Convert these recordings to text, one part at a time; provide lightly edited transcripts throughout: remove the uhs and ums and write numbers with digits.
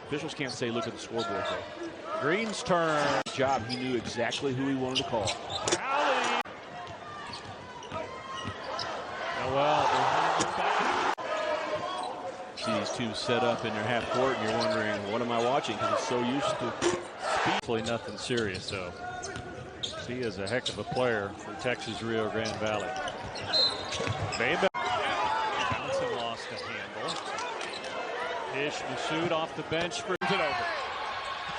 Officials can't say look at the scoreboard though. Green's turn. Job. He knew exactly who he wanted to call. Alley. Nowell. See these two set up in their half court, and you're wondering, what am I watching? Because he's so used to speed. Hopefully nothing serious, so he is a heck of a player for Texas Rio Grande Valley. Johnson lost the handle. Ish Massoud off the bench, screws it over.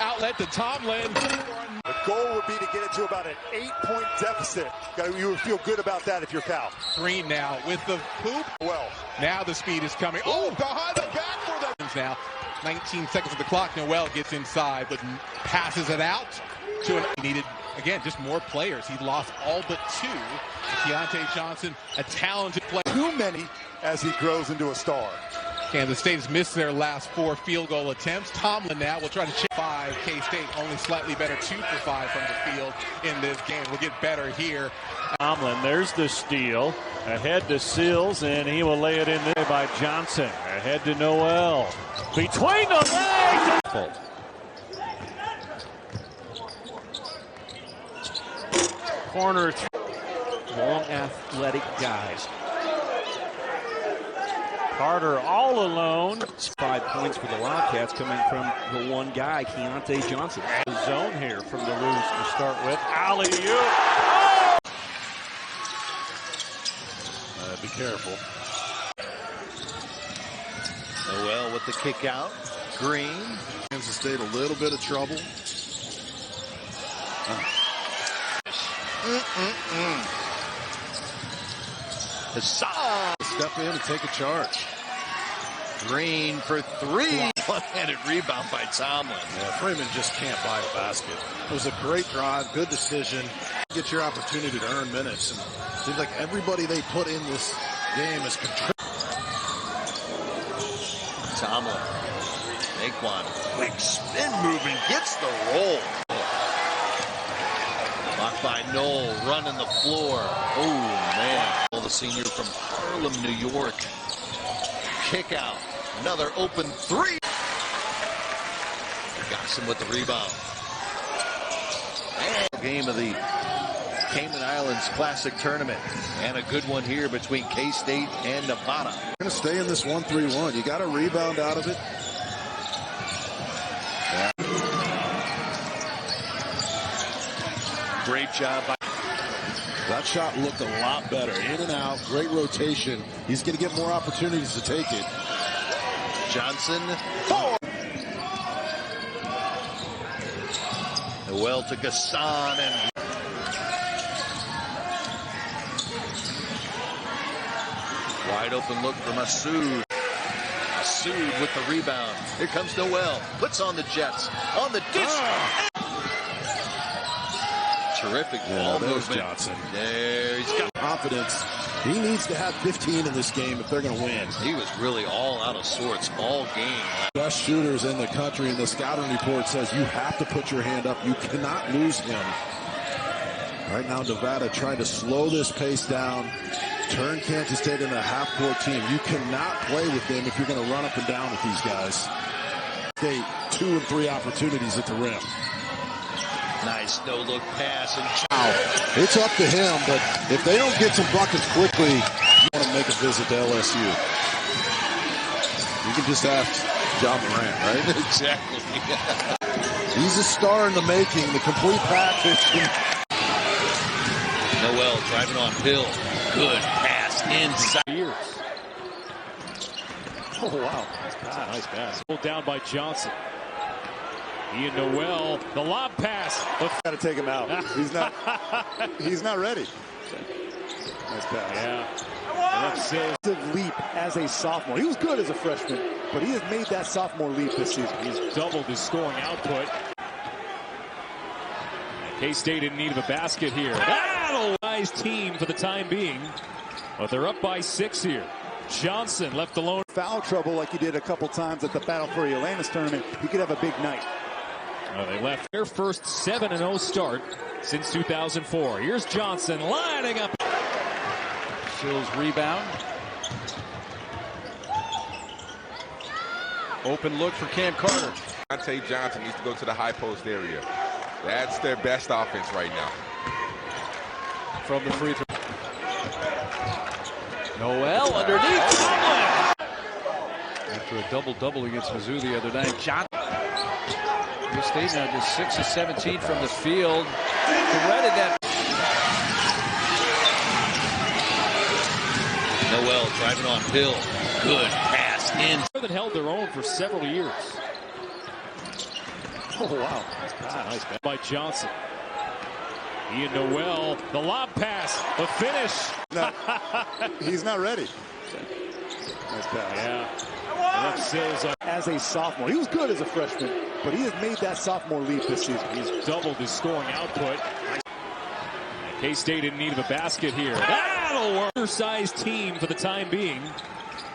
Outlet to Tomlin. The goal would be to get it to about an 8-point deficit. You would feel good about that if you're Cal. Green now with the hoop. Well, now the speed is coming. Oh, behind the back for the now. 19 seconds of the clock. Nowell gets inside, but passes it out to an needed. Again, just more players. He lost all but two. Keontae Johnson, a talented player. Too many as he grows into a star. Kansas State has missed their last 4 field goal attempts. Tomlin now will try to chip 5. K-State only slightly better, 2 for 5 from the field in this game. We'll get better here. Tomlin, there's the steal. Ahead to Sills, and he will lay it in there by Johnson. Ahead to Nowell. Between the legs. Corner. Long, athletic guys. Carter all alone. 5 points for the Wildcats coming from the one guy, Keontae Johnson. The zone here from the Roos to start with. Alley-oop. Oh! Be careful. Nowell with the kick out. Green. Kansas State a little bit of trouble. Step in and take a charge. Green for 3. One-handed rebound by Tomlin. Yeah, Freeman just can't buy a basket. It was a great drive, good decision. Get your opportunity to earn minutes. And it seems like everybody they put in this game is contributing. Tomlin. Naquan. Quick spin move and gets the roll. Blocked by Nowell, running the floor. Oh, man. The senior from Harlem, New York. Kick out. Another open 3. Gossen with the rebound. And game of the Cayman Islands Classic Tournament. And a good one here between K-State and Nevada. You're going to stay in this 1-3-1. You got a rebound out of it. Yeah. Great job by that shot looked a lot better. In and out, great rotation. He's going to get more opportunities to take it. Johnson. 4. Nowell to Gasson and wide open look for Massoud. Massoud with the rebound. Here comes Nowell. Puts on the Jets. On the dish. Terrific ball movement. Johnson. There he's got confidence. He needs to have 15 in this game if they're going to win. He was really all out of sorts all game. Best shooters in the country, and the scouting report says you have to put your hand up. You cannot lose him. Right now, Nevada trying to slow this pace down, turn Kansas State into a half-court team. You cannot play with them if you're going to run up and down with these guys. State 2 and 3 opportunities at the rim. Nice no-look pass. And it's up to him, but if they don't get some buckets quickly, you want to make a visit to LSU. You can just ask John Morant, right? Exactly. He's a star in the making, the complete package. Nowell driving on Hill. Good pass inside. Oh, wow. Nice pass. Pulled down by Johnson. Ian Nowell, the lob pass. Got to take him out. He's not ready. Nice pass. Yeah. Leap as a sophomore. He was good as a freshman, but he has made that sophomore leap this season. He's doubled his scoring output. K-State in need of a basket here. That'll wise team for the time being, but they're up by 6 here. Johnson left alone. Foul trouble like he did a couple times at the Battle for the Atlantis tournament. He could have a big night. They left their first 7-0 start since 2004. Here's Johnson lining up. Sills rebound. Open look for Cam Carter. Johnson needs to go to the high post area. That's their best offense right now. From the free throw. Nowell underneath. After a double-double against Mizzou the other night. State now just 6 of 17 from the field. Threaded that. Nowell driving on Hill. Good pass in. That held their own for several years. Oh, wow. Nice pass by Johnson. Ian Nowell, the lob pass, the finish. No, he's not ready. Nice pass. Yeah. As a sophomore, he was good as a freshman, but he has made that sophomore leap this season. He's doubled his scoring output. K-State in need of a basket here. That'll work. Undersized team for the time being,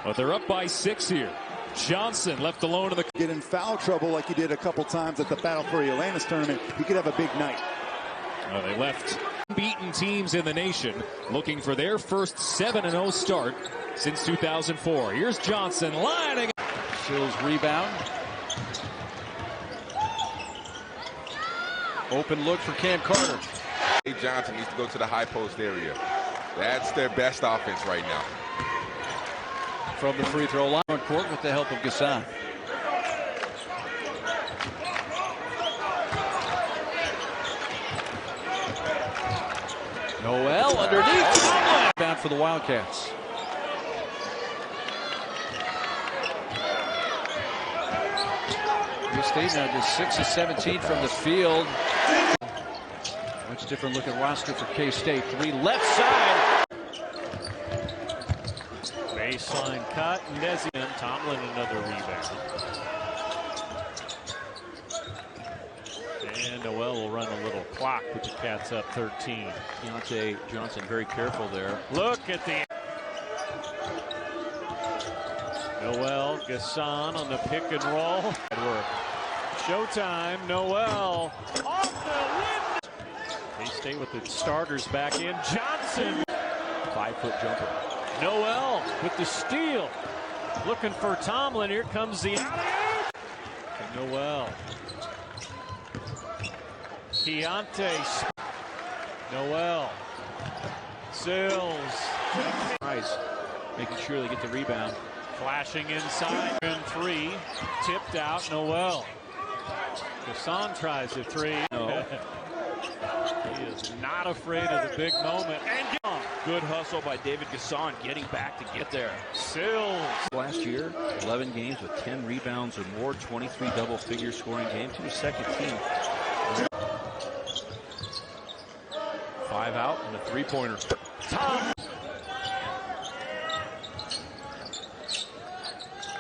but they're up by 6 here. Johnson left alone in the. Get in foul trouble like he did a couple times at the Battle for Atlantis tournament. He could have a big night. They left beaten teams in the nation looking for their first 7-0 start since 2004. Here's Johnson lining. Sills rebound. Open look for Cam Carter. Johnson needs to go to the high post area. That's their best offense right now. From the free throw line on court with the help of Gassan. Nowell underneath. Bound for the Wildcats. State now just 6 of 17 from the field. Much different looking roster for K-State. 3 left side. Baseline cut. Nezian. Tomlin another rebound. And Nowell will run a little clock, put the Cats up 13. Deontay Johnson very careful there. Look at the Nowell, Gassan on the pick and roll. Good work. Showtime, Nowell off the wind. K-State with the starters back in. Johnson. 5-foot jumper. Nowell with the steal. Looking for Tomlin. Here comes the alley-oop. And Nowell. Keontae. Nowell. Sills. Nice. Making sure they get the rebound. Flashing inside. And 3. Tipped out. Nowell. Gassan tries a 3. No. He is not afraid of the big moment. And good hustle by David Gassan getting back to get there. Sills. Last year, 11 games with 10 rebounds or more, 23 double-figure scoring games. He was second team. 5 out and a 3-pointer. Tom.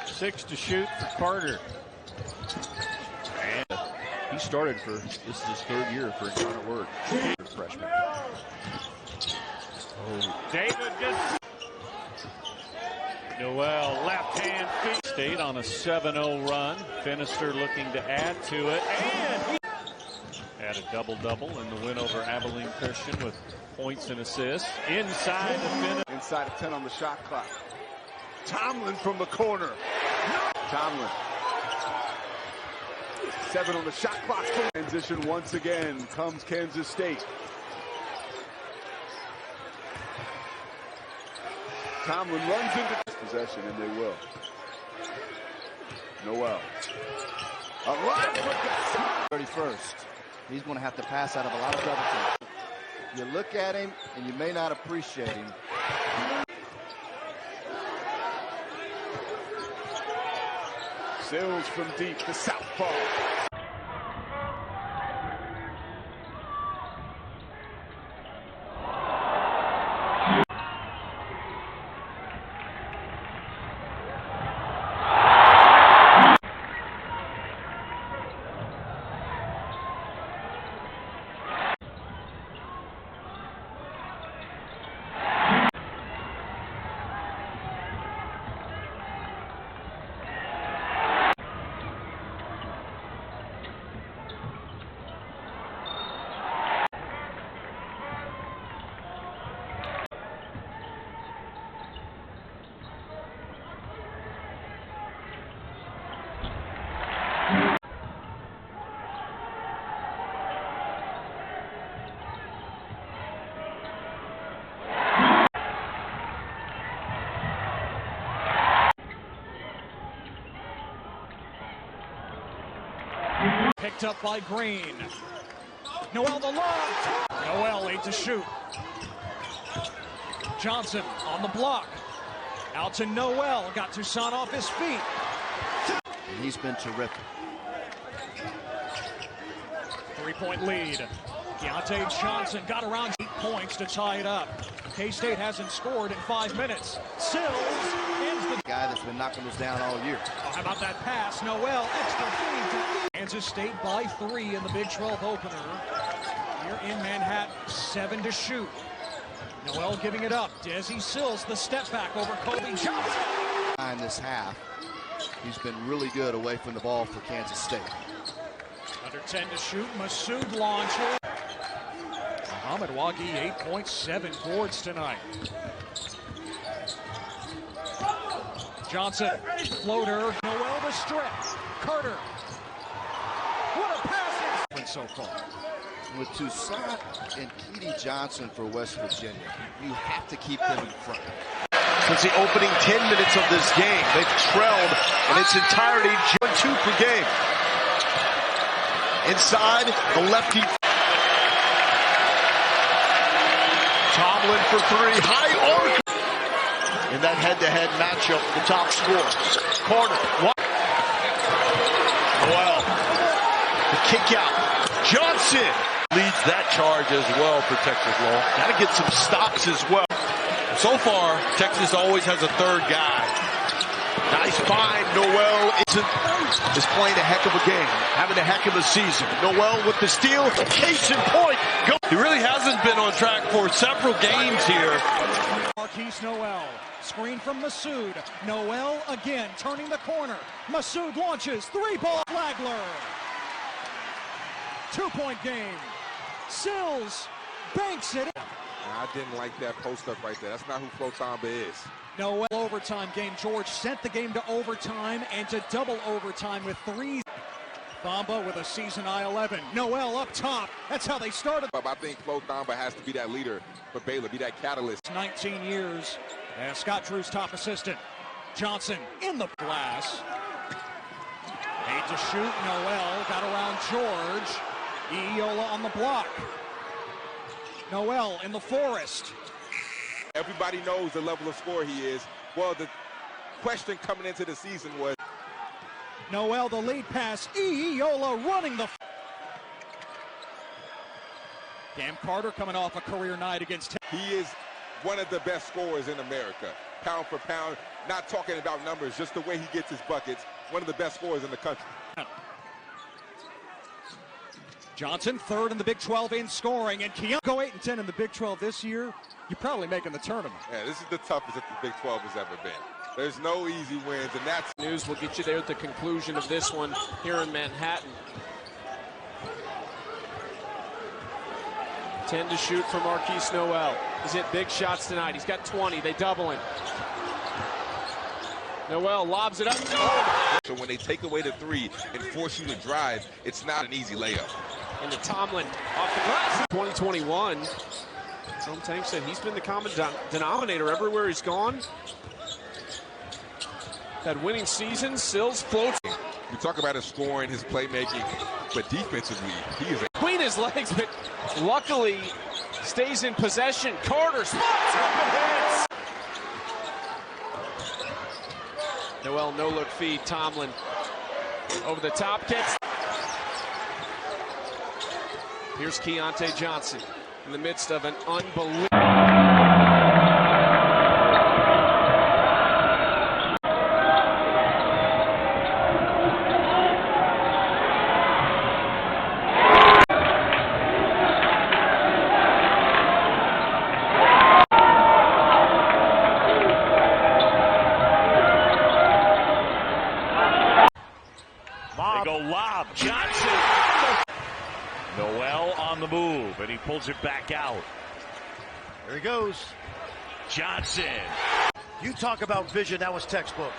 6 to shoot for Carter. And he started for, this is his 3rd year for Incarnate Word. Freshman. Oh, David gets Nowell, left hand feet. State on a 7-0 run. Finister looking to add to it. And he had a double-double in the win over Abilene Christian with points and assists. Inside the finish. Inside of 10 on the shot clock. Tomlin from the corner. Tomlin. 7 on the shot clock. Transition once again comes Kansas State. Tomlin runs into this possession, and they will. Nowell. A lot for Gassan. 31st. He's going to have to pass out of a lot of double teams. You look at him, and you may not appreciate him. Sills from deep to southpaw. Picked up by Green. Nowell the lob. Nowell 8 to shoot. Johnson on the block. Out to Nowell. Got Toussaint off his feet. And he's been terrific. 3-point lead. Keontae Johnson got around 8 points to tie it up. K-State hasn't scored in 5 minutes. Sills ends the guy that's been knocking us down all year. Oh, how about that pass? Nowell, extra feed. Kansas State by 3 in the Big 12 opener. Here in Manhattan, 7 to shoot. Nowell giving it up. Desi Sills, the step back over Kobe Johnson. In this half, he's been really good away from the ball for Kansas State. Under 10 to shoot. Masood launcher. Muhammad Wagi, 8.7 boards tonight. Johnson, floater. Nowell the stretch. Carter. What a pass so far. With Toussaint and Keedy Johnson for West Virginia, you have to keep them in front. Since the opening 10 minutes of this game, they've trailed in its entirety 2 per game. Inside, the lefty. Tomlin for 3, high arc. In that head-to-head matchup, the top scorer. Corner. Well, the kick out. Johnson leads that charge as well for Texas Law. Got to get some stops as well. So far, Texas always has a third guy. Nice find. Nowell is playing a heck of a game, having a heck of a season. Nowell with the steal. Case in point. He really hasn't been on track for several games here. Markquis Nowell. Screen from Masood. Nowell again turning the corner. Masood launches. 3-ball Flagler. 2-point game. Sills banks it. I didn't like that post up right there. That's not who Flo Thamba is. Nowell overtime game. George sent the game to overtime and to double overtime with 3. Thamba with a season high 11. Nowell up top. That's how they started. I think Flo Thamba has to be that leader for Baylor, be that catalyst. 19 years as Scott Drew's top assistant. Johnson in the glass. 8 to shoot. Nowell got around George. Iola on the block. Nowell in the forest. Everybody knows the level of score he is. Well, the question coming into the season was Nowell the lead pass. Iola running the. Cam Carter coming off a career night against. He is one of the best scorers in America. Pound for pound, not talking about numbers, just the way he gets his buckets. One of the best scorers in the country. Johnson, 3rd in the Big 12 in scoring, and Keontae go 8-10 in the Big 12 this year. You're probably making the tournament. Yeah, this is the toughest that the Big 12 has ever been. There's no easy wins, and that's news. We'll get you there at the conclusion of this one here in Manhattan. 10 to shoot for Markquis Nowell. He's hit big shots tonight. He's got 20. They double him. Nowell lobs it up. Oh. So when they take away the 3 and force you to drive, it's not an easy layup. Into Tomlin off the glass. 2021. Tom Tank said he's been the common denominator everywhere he's gone. Had winning seasons. Sills floats. We talk about his scoring, his playmaking, but defensively, he is between his legs, but luckily stays in possession. Carter spots up and hits. Nowell no-look feed. Tomlin over the top gets. Here's Keontae Johnson in the midst of an unbelievable. Lob. Johnson. Nowell on the move, and he pulls it back out. There he goes. Johnson. You talk about vision. That was textbook.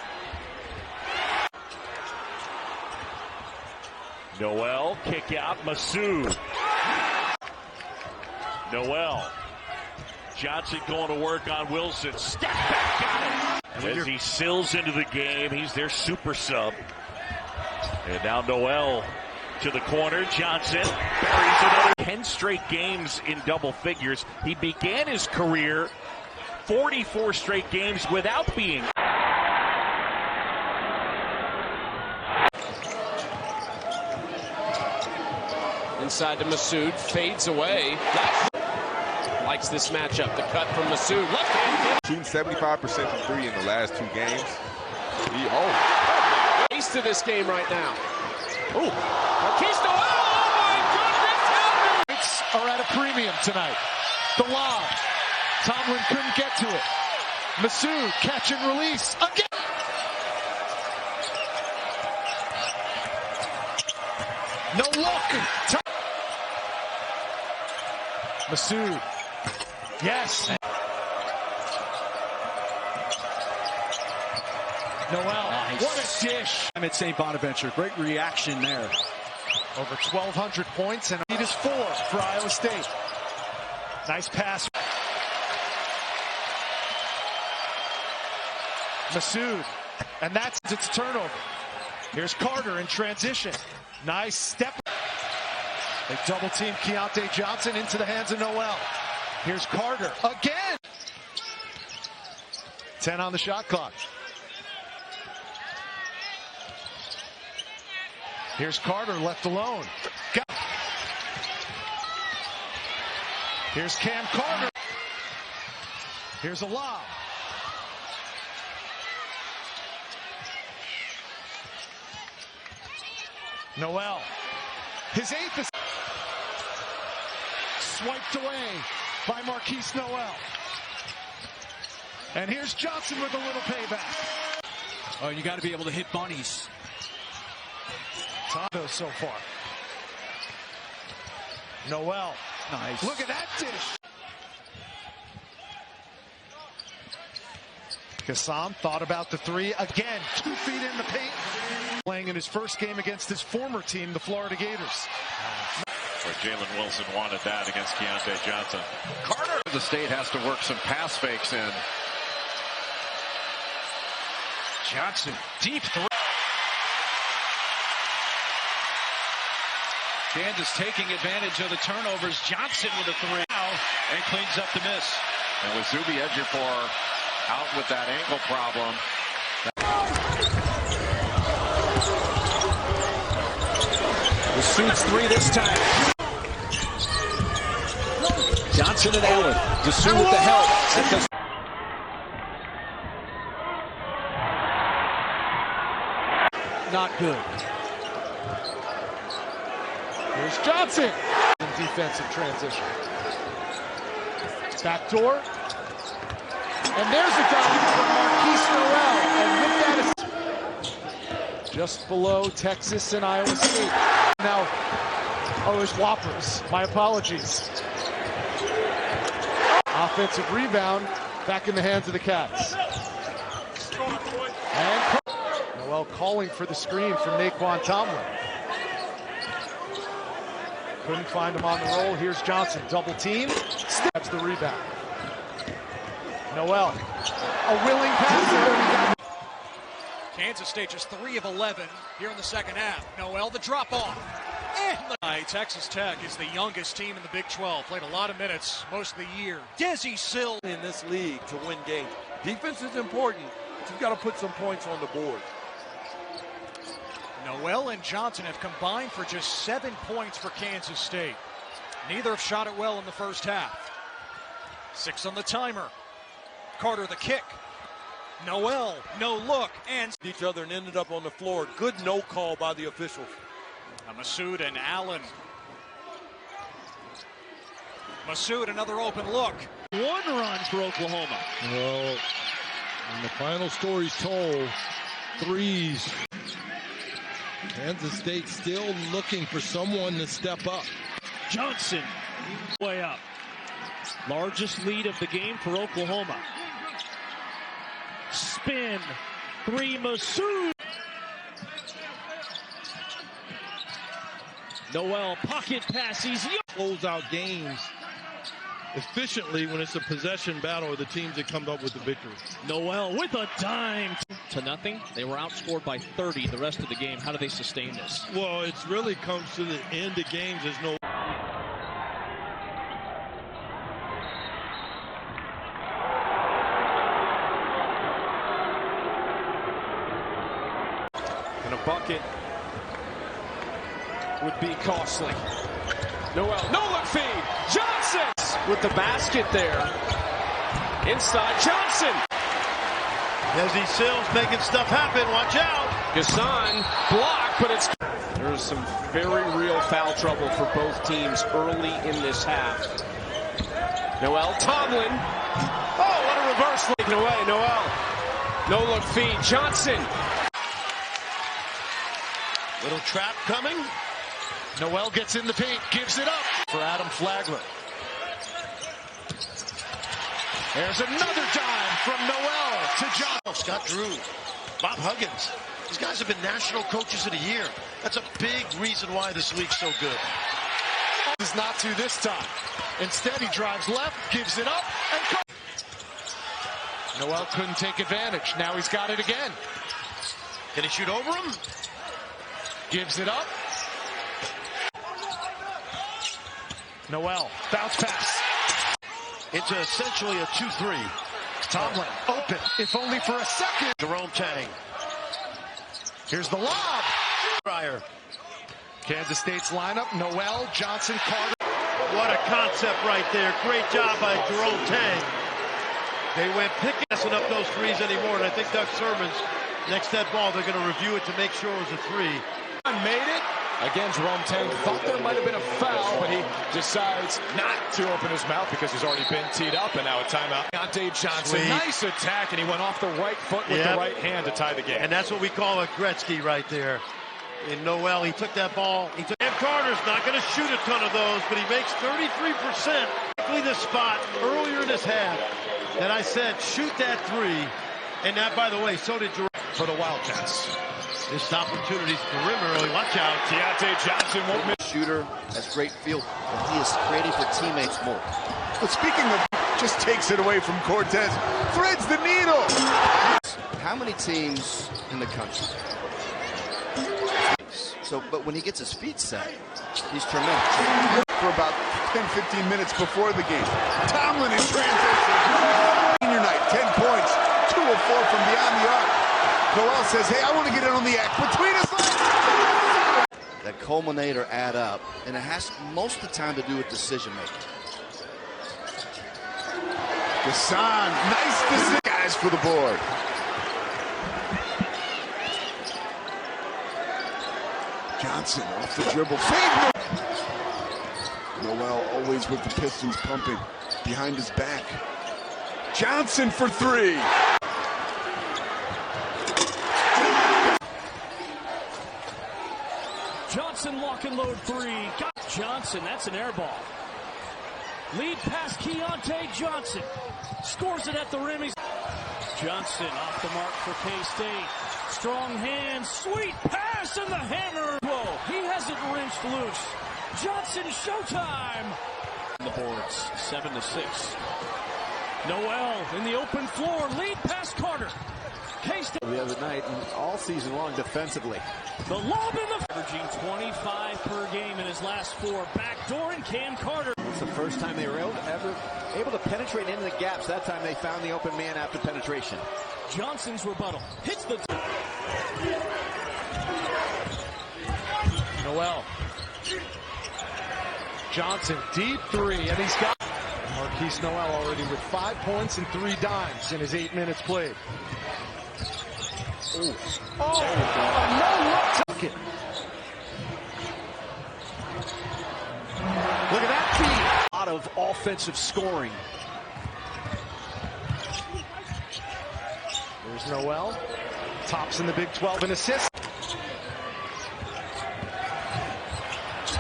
Nowell, kick out. Masood. Nowell. Johnson going to work on Wilson. Step back out. As he sills into the game, he's their super sub. And now Nowell To the corner, Johnson buries another. 10 straight games in double figures. He began his career 44 straight games without being. Inside to Masood, fades away. Likes this matchup. The cut from Masood. Left hand. Shooting 75% from three in the last 2 games. Ace to this game right now. Oh, Markquis Nowell. Oh my goodness! Are at a premium tonight. The lob. Tomlin couldn't get to it. Masood catch and release again. No look. Masood. Yes. Nowell. Nice. What a dish. I'm at St. Bonaventure. Great reaction there. Over 1,200 points, and lead is 4 for Iowa State. Nice pass. Masood, and that's its turnover. Here's Carter in transition. Nice step. They double team Keontae Johnson into the hands of Nowell. Here's Carter again. 10 on the shot clock. Here's Carter left alone. Here's Cam Carter. Here's a lob. Nowell. His 8th is swiped away by Markquis Nowell. And here's Johnson with a little payback. Oh, you got to be able to hit bunnies. Tondo so far. Nowell. Nice. Look at that dish. Kassam thought about the 3 again. 2 feet in the paint. Playing in his first game against his former team, the Florida Gators. Where Jalen Wilson wanted that against Keontae Johnson. Carter. The state has to work some pass fakes in. Johnson, deep 3. Kansas taking advantage of the turnovers. Johnson with a 3 now and cleans up the miss. And with Zuby Ejiofor out with that ankle problem. The suits 3 this time. Johnson and Allen. Dessou with the help. Not good. Here's Johnson. In defensive transition. Back door. And there's a dunk from Markquis Nowell. And with that is just below Texas and Iowa State. Now, oh, there's Whoppers. My apologies. Offensive rebound back in the hands of the Cats. And Nowell calling for the screen from Naquan Tomlin. Couldn't find him on the roll. Here's Johnson, double team. Steps the rebound. Nowell, a willing passer. Kansas State just 3 of 11 here in the second half. Nowell, the drop off. Texas Tech is the youngest team in the Big 12. Played a lot of minutes most of the year. Desi Sill in this league to win games. Defense is important, but you've got to put some points on the board. Nowell and Johnson have combined for just 7 points for Kansas State. Neither have shot it well in the first half. 6 on the timer. Carter the kick. Nowell, no look, and each other and ended up on the floor. Good no call by the officials. Masood and Allen. Masood, another open look. 1 run for Oklahoma. Well, and the final story's told. 3s. Kansas State still looking for someone to step up. Johnson way up. Largest lead of the game for Oklahoma. Spin. 3, Masood. Nowell, pocket passes. Close out games efficiently when it's a possession battle of the teams that come up with the victory. Nowell with a dime. 0-0. They were outscored by 30 the rest of the game. How do they sustain this? Well, it really comes to the end of games. There's no... And a bucket would be costly. Nowell, no-look feed. Johnson with the basket there. Inside Johnson. Desi Sills making stuff happen. Watch out. Gasson blocked, but it's... There's some very real foul trouble for both teams early in this half. Nowell, Tomlin. Oh, what a reverse. Taken away, Nowell. No-look feed. Johnson. Little trap coming. Nowell gets in the paint, gives it up for Adam Flagler. There's another dime from Nowell to John. Scott Drew, Bob Huggins. These guys have been national coaches of the year. That's a big reason why this league's so good. Is not to this time. Instead, he drives left, gives it up, and Nowell couldn't take advantage. Now he's got it again. Can he shoot over him? Gives it up. Nowell, bounce pass. Into essentially a 2-3. Tomlin, open, if only for a second. Jerome Tang. Here's the lob. Fryer. Kansas State's lineup, Nowell, Johnson, Carter. What a concept right there. Great job by Jerome Tang. They went picking up those threes anymore, and I think Doug Sermon's next that ball, they're going to review it to make sure it was a three. Made it. Again, Jerome Tang thought there might have been a foul, but he decides not to open his mouth because he's already been teed up, and now a timeout. Deontay Johnson, Sweet. Nice attack, and he went off the right foot with the right hand to tie the game. And that's what we call a Gretzky right there. In Nowell, he took that ball. Sam Carter's not going to shoot a ton of those, but he makes 33%. This spot earlier in this half that I said, shoot that three. And that, by the way, so did Jerome. For the Wildcats. This opportunity's to rim early. Watch out. Deontay Johnson won't miss. Shooter has great feel, and he is creating for teammates more. But speaking of, just takes it away from Cortez, threads the needle. How many teams in the country? So, but when he gets his feet set, he's tremendous. For about 10-15 minutes before the game, Tomlin in transition. Senior night, 10 points, 2 of 4 from beyond the arc. Nowell says, hey, I want to get in on the act between us. That culminator add up, and it has most of the time to do with decision making. Gasson, nice decision. Guys for the board. Johnson off the dribble. Fade. Nowell always with the Pistons pumping behind his back. Johnson for three. Johnson lock and load three. Got Johnson, that's an air ball. Lead pass Keontae Johnson. Scores it at the rim. Johnson off the mark for K-State. Strong hands, sweet pass, and the hammer. Whoa, he has it wrenched loose. Johnson, showtime. The boards, 7-6. Nowell in the open floor, lead pass Carter. K-State the other night and all season long defensively. The lob in the averaging 25 per game in his last 4. Backdoor and Cam Carter. It's the first time they were able to penetrate into the gaps. That time they found the open man after penetration. Johnson's rebuttal hits the Nowell. Johnson, deep three, and he's got Markquis Nowell already with 5 points and 3 dimes in his 8 minutes played. Ooh. Oh, no look. Look at that feed. A lot of offensive scoring. There's Nowell. Tops in the Big 12 in assists.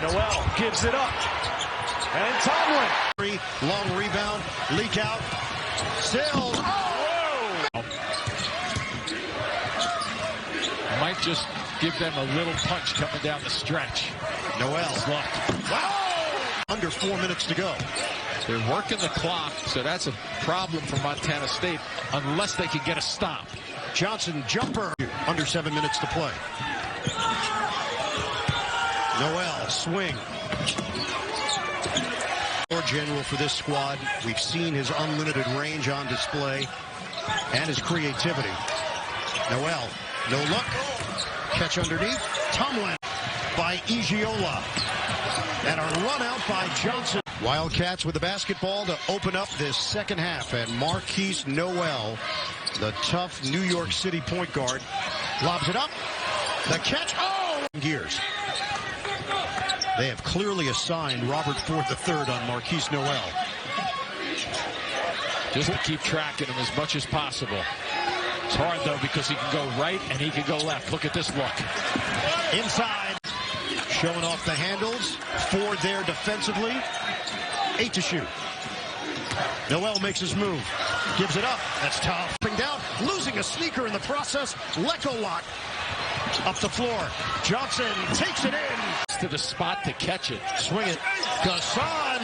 Nowell gives it up. And Tomlin. Long rebound, leak out. Still. Might just give them a little punch coming down the stretch. Nowell's left. Wow! Under 4 minutes to go. They're working the clock, so that's a problem for Montana State unless they can get a stop. Johnson jumper. Under 7 minutes to play. Nowell swing. More general for this squad. We've seen his unlimited range on display and his creativity. Nowell, no look. Catch underneath. Tomlin by Igiola. And a run out by Johnson. Wildcats with the basketball to open up this second half. And Markquis Nowell, the tough New York City point guard, lobs it up. The catch. Oh! Gears. They have clearly assigned Robert Ford III on Markquis Nowell. Just to keep track of him as much as possible. It's hard, though, because he can go right and he can go left. Look at this look. Inside. Showing off the handles. Ford there defensively. 8 to shoot. Nowell makes his move. Gives it up. That's tough. Down. Losing a sneaker in the process. Lecco lock. Up the floor. Johnson takes it in. To the spot to catch it. Swing it. Gassan.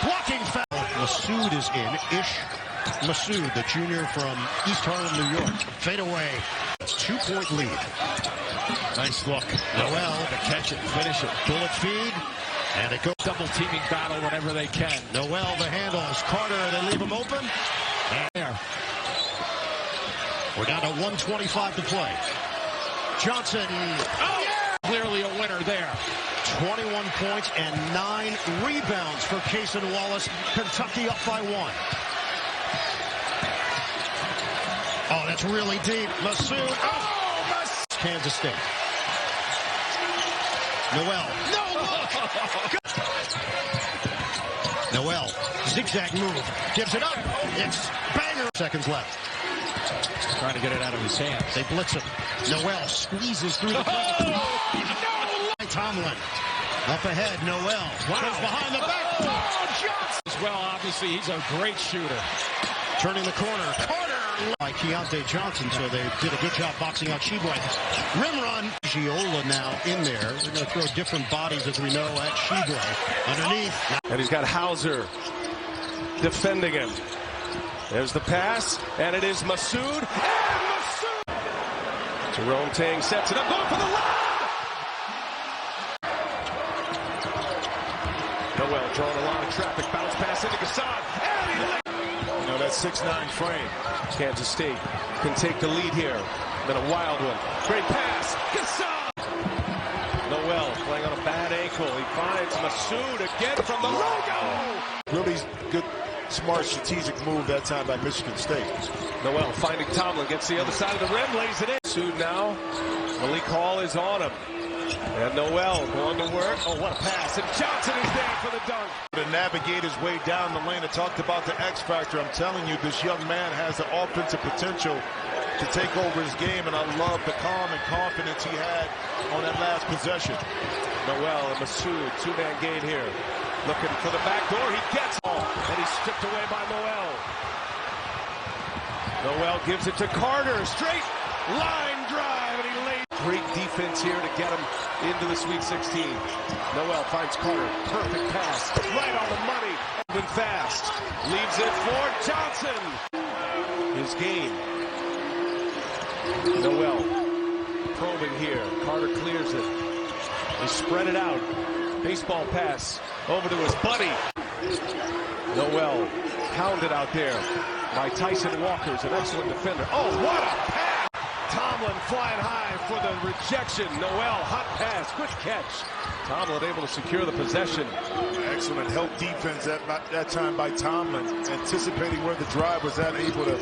Blocking foul. Masood is in. Ish Masood, the junior from East Harlem, New York. Fade away. 2-point lead. Nice look. Nowell to catch it, finish it. Bullet feed. And it goes. Double teaming battle whenever they can. Nowell the handles. Carter, they leave him open. And there. We're down to 1:25 to play. Johnson. Oh, yeah! Clearly a winner there. 21 points and 9 rebounds for Cason Wallace. Kentucky up by 1. Oh, that's really deep. Masood. Oh, Kansas State. Nowell. No look. Nowell. Zigzag move. Gives it up. It's banger. Seconds left. Trying to get it out of his hands. They blitz him. Nowell squeezes through the no! Tomlin. Up ahead, Nowell. Wow. Behind the back. Oh, Johnson. As well, obviously, he's a great shooter. Turning the corner. Carter. By Keontae Johnson, so they did a good job boxing out Sheboy. Rim run. Giola now in there. They're going to throw different bodies, as we know, at Sheboy. Underneath. And he's got Hauser defending him. There's the pass, and it is Masood. And Masood! Jerome Tang sets it up, going for the lob! Nowell drawing a lot of traffic, bounce pass into Gassan, and he you know, that 6'9" frame. Kansas State can take the lead here. Then a wild one. Great pass, Gassan! Nowell playing on a bad ankle. He finds Masood again from the logo! Really good. Smart strategic move that time by Michigan State. Nowell finding Tomlin, gets the other side of the rim, lays it in. Soon now, Malik Hall is on him. And Nowell going to work. Oh, what a pass. And Johnson is there for the dunk. To navigate his way down the lane. I talked about the X factor. I'm telling you, this young man has the offensive potential to take over his game, and I love the calm and confidence he had on that last possession. Nowell and Masood, two-man game here. Looking for the back door, he gets all, and he's stripped away by Nowell. Nowell gives it to Carter, straight line drive, and he lays. Great defense here to get him into the Sweet 16. Nowell finds Carter, perfect pass, right on the money, went fast, leaves it for Johnson. His game. Nowell probing here, Carter clears it. They spread it out. Baseball pass over to his buddy. Nowell pounded out there by Tyson Walker's an excellent defender. Oh, what a pass! Tomlin flying high for the rejection. Nowell, hot pass, good catch. Tomlin able to secure the possession. Excellent help defense that time by Tomlin, anticipating where the drive was at, able to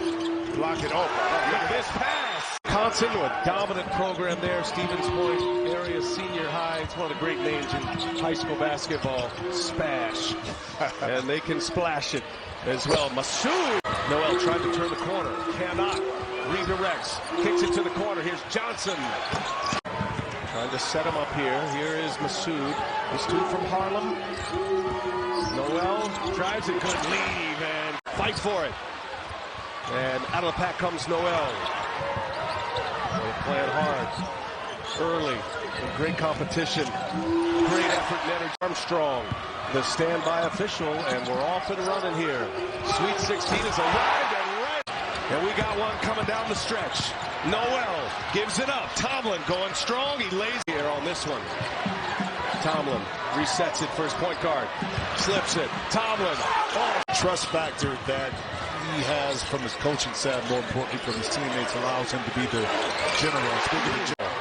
block it off. Look at this pass. Wisconsin, a dominant program there. Stevens Point area senior high. It's one of the great names in high school basketball. Spash. And they can splash it as well. Masood. Nowell trying to turn the corner. Cannot. Redirects. Kicks it to the corner. Here's Johnson. Trying to set him up here. Here is Masood. This dude from Harlem. Nowell drives it. Good leave and fight for it. And out of the pack comes Nowell. They're playing hard. Early. Great competition. Great effort and energy. Armstrong, the standby official, and we're off and running here. Sweet 16 is arrived and right. And we got one coming down the stretch. Nowell gives it up. Tomlin going strong. He lays here on this one. Tomlin resets it for his point guard. Slips it. Tomlin. Oh. Trust factor that he has from his coaching staff, more importantly from his teammates, allows him to be the general. Speaking of general.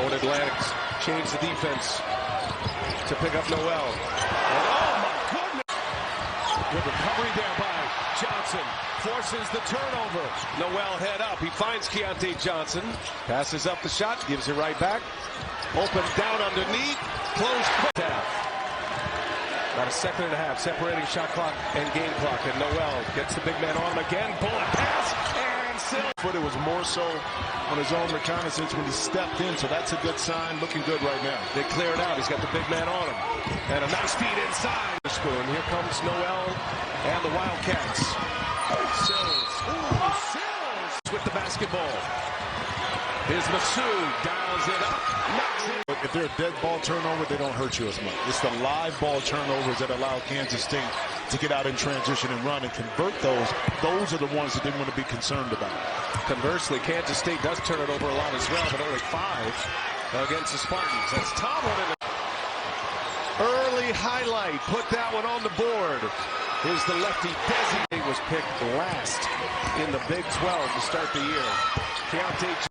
Both Atlantics change the defense to pick up Nowell. And oh my goodness! Good recovery there by Johnson. Forces the turnover. Nowell head up. He finds Keontae Johnson. Passes up the shot. Gives it right back. Open down underneath. Close quick. About a second and a half separating shot clock and game clock. And Nowell gets the big man on him again. Bullet pass. And still. But it was more so on his own reconnaissance when he stepped in. So that's a good sign. Looking good right now. They clear it out. He's got the big man on him. And a nice feed inside. Spoon. Here comes Nowell and the Wildcats. Sills. Ooh, Sills with the basketball. Here's Masood. Dials it up. Knocks it. If they're a dead ball turnover, they don't hurt you as much. It's the live ball turnovers that allow Kansas State to get out in transition and run and convert those. Those are the ones that they want to be concerned about. Conversely, Kansas State does turn it over a lot as well, but only 5 against the Spartans. That's Tomlin in the early highlight. Put that one on the board. Here's the lefty Desi. He was picked last in the Big 12 to start the year. Keontae